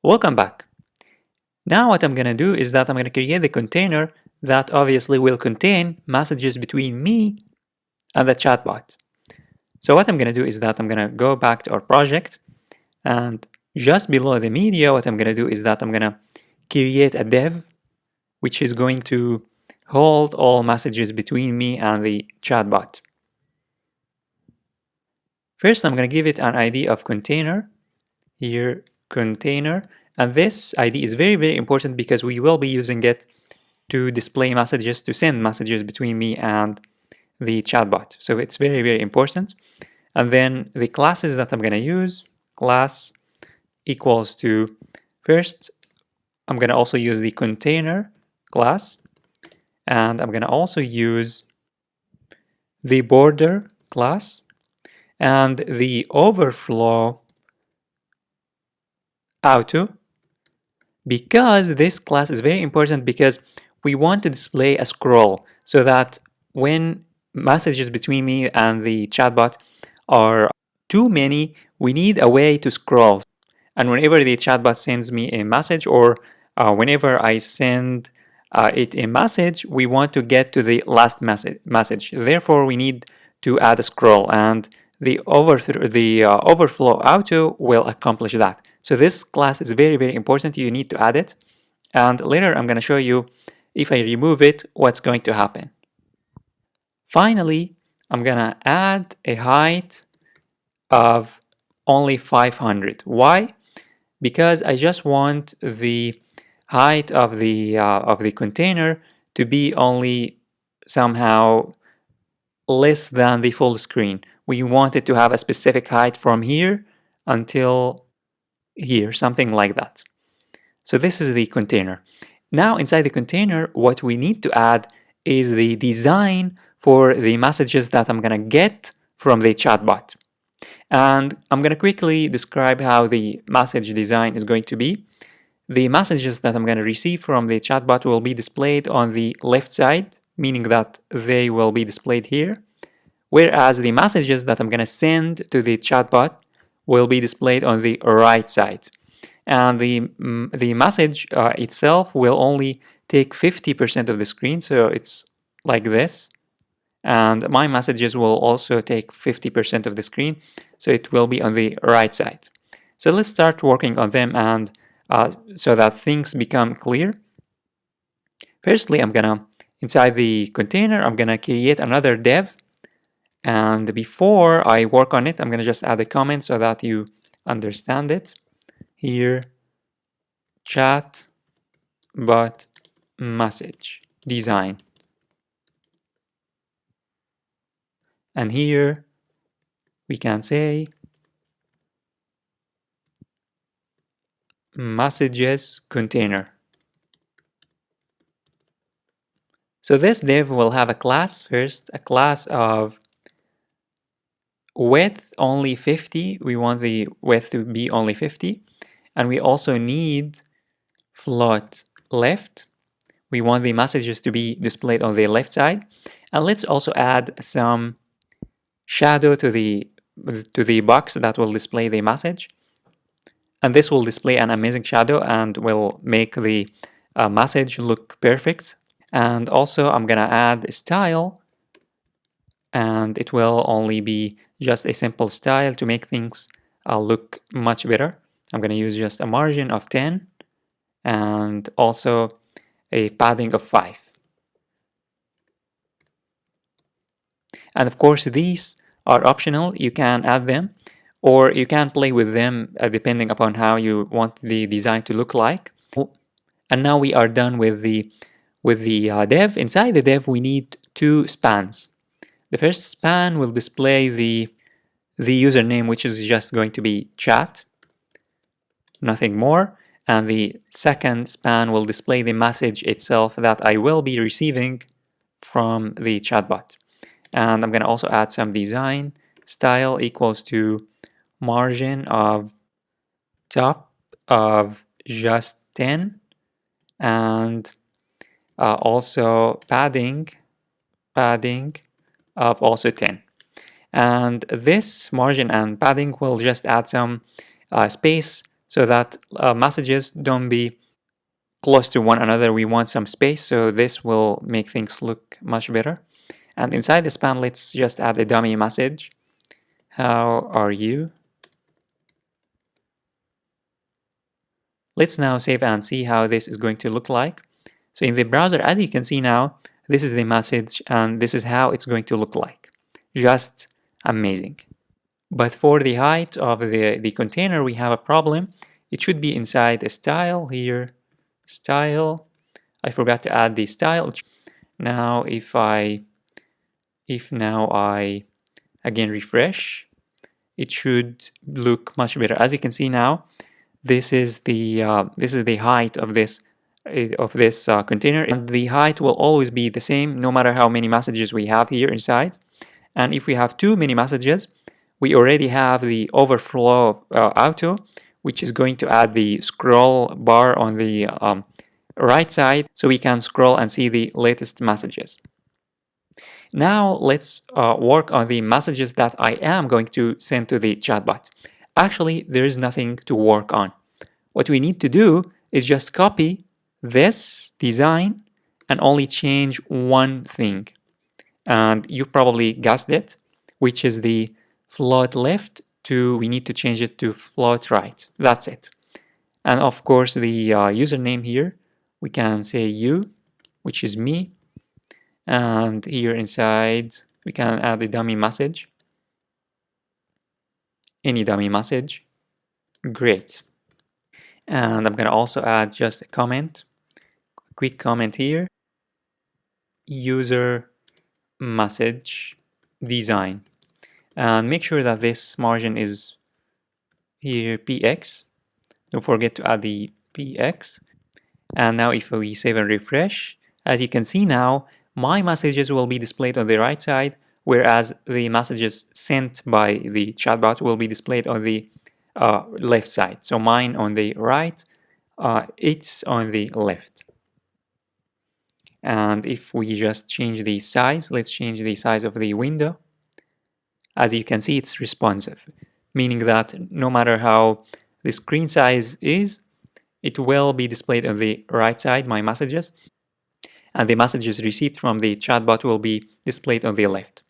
Welcome back. Now what I'm going to do is that I'm going to create the container that obviously will contain messages between me and the chatbot. So what I'm going to do is that I'm going to go back to our project, and just below the media, what I'm going to do is that I'm going to create a div which is going to hold all messages between me and the chatbot. First, I'm going to give it an ID of container. Here, container. And this ID is very, very important because we will be using it to display messages, to send messages between me and the chatbot. So it's very, very important. And then the classes that I'm going to use, class equals to, first, I'm going to also use the container class. And I'm going to also use the border class and the overflow auto, because this class is very important because we want to display a scroll so that when messages between me and the chatbot are too many, we need a way to scroll. And whenever the chatbot sends me a message, or whenever I send it a message, we want to get to the last message. Therefore, we need to add a scroll, and the overflow auto will accomplish that. So this class is very, very important. You need to add it. And later, I'm going to show you if I remove it, what's going to happen. Finally, I'm going to add a height of only 500. Why? Because I just want the height of the container to be only somehow less than the full screen. We want it to have a specific height from here until here, something like that. So this is the container. Now inside the container, what we need to add is the design for the messages that I'm gonna get from the chatbot. And I'm gonna quickly describe how the message design is going to be. The messages that I'm gonna receive from the chatbot will be displayed on the left side, meaning that they will be displayed here. Whereas the messages that I'm gonna send to the chatbot will be displayed on the right side. And the message itself will only take 50% of the screen, so it's like this. And my messages will also take 50% of the screen, so it will be on the right side. So let's start working on them, and so that things become clear. Firstly, inside the container, I'm gonna create another div. And before I work on it, I'm gonna just add a comment so that you understand it. Here, chat bot message design. And here we can say messages container. So this div will have a class first, a class of width only 50. We want the width to be only 50. And we also need float left. We want the messages to be displayed on the left side. And let's also add some shadow to the box that will display the message. And this will display an amazing shadow and will make the message look perfect. And also I'm gonna add a style, and it will only be just a simple style to make things look much better. I'm gonna use just a margin of 10 and also a padding of 5. And of course, these are optional. You can add them or you can play with them depending upon how you want the design to look like. And now we are done with the div. Inside the div, we need 2 spans. The first span will display the username, which is just going to be chat, nothing more. And the second span will display the message itself that I will be receiving from the chatbot. And I'm going to also add some design. Style equals to margin of top of just 10, and also padding of also 10. And this margin and padding will just add some space so that messages don't be close to one another. We want some space, so this will make things look much better. And inside the span, let's just add a dummy message. How are you? Let's now save and see how this is going to look like. So in the browser, as you can see now, this is the message and this is how it's going to look like. Just amazing. But for the height of the container, we have a problem. It should be inside a style here. Style. I forgot to add the style. Now if now I again refresh, it should look much better. As you can see now, this is the height of this container, and the height will always be the same no matter how many messages we have here inside. And if we have too many messages, we already have the overflow auto, which is going to add the scroll bar on the right side, so we can scroll and see the latest messages. Now let's work on the messages that I am going to send to the chatbot. Actually, there is nothing to work on. What we need to do is just copy this design and only change one thing. And you probably guessed it, which is the float left to, we need to change it to float right. That's it. And of course, the username here, we can say you, which is me. And here inside, we can add a dummy message. Any dummy message. Great. And I'm going to also add just a comment, a quick comment here. User message design. And make sure that this margin is here px. Don't forget to add the px. And now if we save and refresh, as you can see now, my messages will be displayed on the right side, whereas the messages sent by the chatbot will be displayed on the left side. So mine on the right, it's on the left. And if we just change the size, let's change the size of the window. As you can see, it's responsive, meaning that no matter how the screen size is, it will be displayed on the right side, my messages, and the messages received from the chatbot will be displayed on the left.